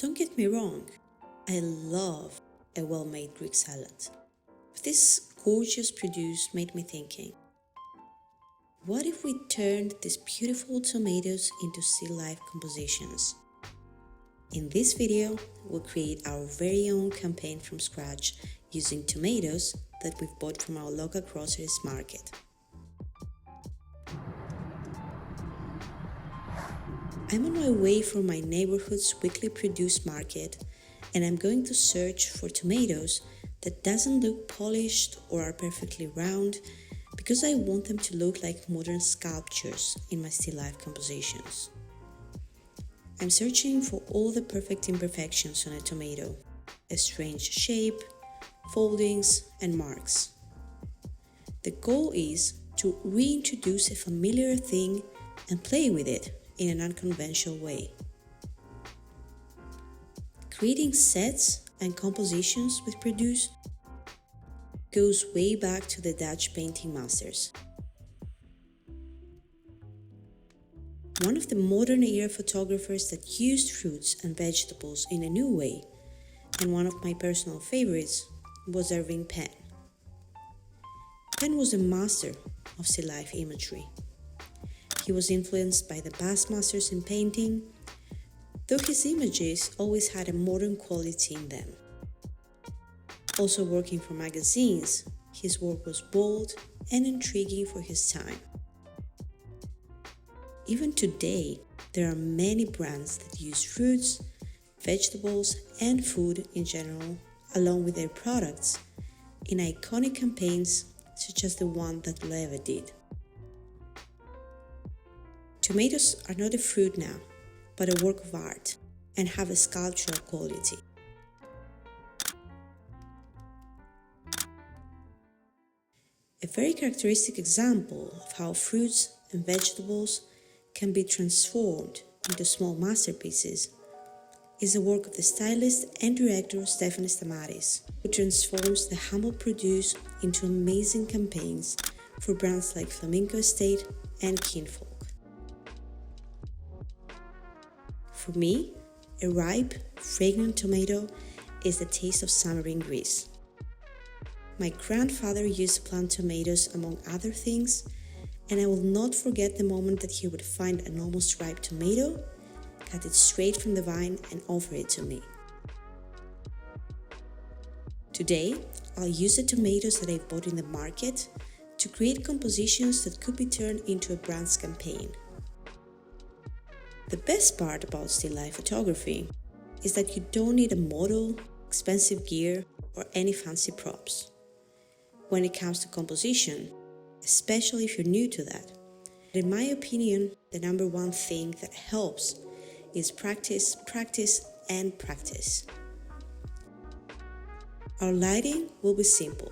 Don't get me wrong, I love a well-made Greek salad. But this gorgeous produce made me thinking, what if we turned these beautiful tomatoes into still life compositions? In this video, we'll create our very own campaign from scratch using tomatoes that we've bought from our local groceries market. I'm on my way from my neighborhood's weekly produce market, and I'm going to search for tomatoes that doesn't look polished or are perfectly round because I want them to look like modern sculptures in my still life compositions. I'm searching for all the perfect imperfections on a tomato, a strange shape, foldings, and marks. The goal is to reintroduce a familiar thing and play with it in an unconventional way. Creating sets and compositions with produce goes way back to the Dutch painting masters. One of the modern era photographers that used fruits and vegetables in a new way, and one of my personal favorites, was Irving Penn. Penn was a master of still life imagery. He was influenced by the past masters in painting, though his images always had a modern quality in them. Also working for magazines, his work was bold and intriguing for his time. Even today, there are many brands that use fruits, vegetables, and food in general, along with their products, in iconic campaigns such as the one that Leva did. Tomatoes are not a fruit now, but a work of art and have a sculptural quality. A very characteristic example of how fruits and vegetables can be transformed into small masterpieces is the work of the stylist and director Stefano Stamatis, who transforms the humble produce into amazing campaigns for brands like Flamenco Estate and Kinfolk. For me, a ripe, fragrant tomato is the taste of summer in Greece. My grandfather used to plant tomatoes among other things, and I will not forget the moment that he would find an almost ripe tomato, cut it straight from the vine and offer it to me. Today, I'll use the tomatoes that I've bought in the market to create compositions that could be turned into a brand's campaign. The best part about still life photography is that you don't need a model, expensive gear, or any fancy props. When it comes to composition, especially if you're new to that, in my opinion, the number one thing that helps is practice, practice, and practice. Our lighting will be simple,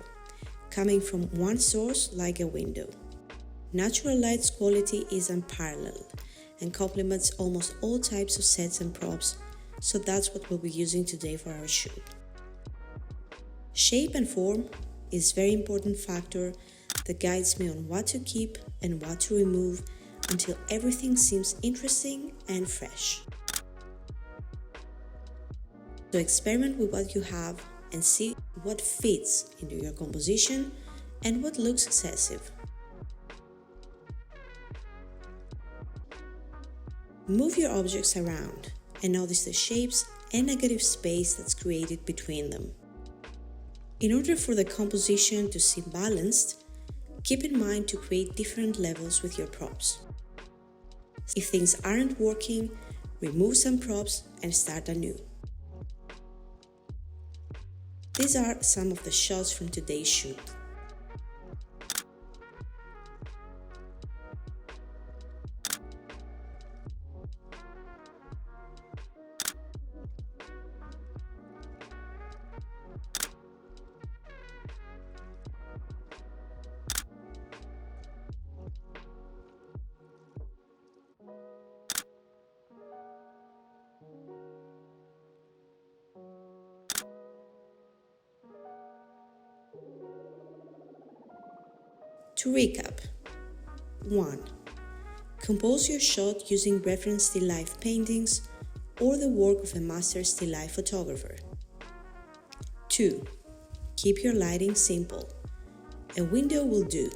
coming from one source like a window. Natural light's quality is unparalleled and complements almost all types of sets and props, so that's what we'll be using today for our shoot. Shape and form is a very important factor that guides me on what to keep and what to remove until everything seems interesting and fresh. So experiment with what you have and see what fits into your composition and what looks excessive. Move your objects around and notice the shapes and negative space that's created between them. In order for the composition to seem balanced, keep in mind to create different levels with your props. If things aren't working, remove some props and start anew. These are some of the shots from today's shoot. To recap, 1. Compose your shot using reference still life paintings or the work of a master still life photographer. 2. Keep your lighting simple. A window will do.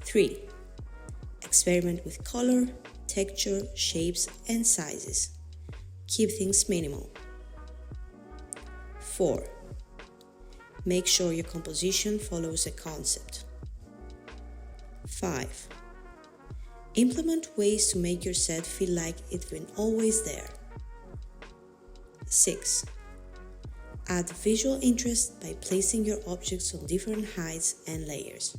3. Experiment with color, texture, shapes, and sizes. Keep things minimal. 4. Make sure your composition follows a concept. 5. Implement ways to make your set feel like it's been always there. 6. Add visual interest by placing your objects on different heights and layers.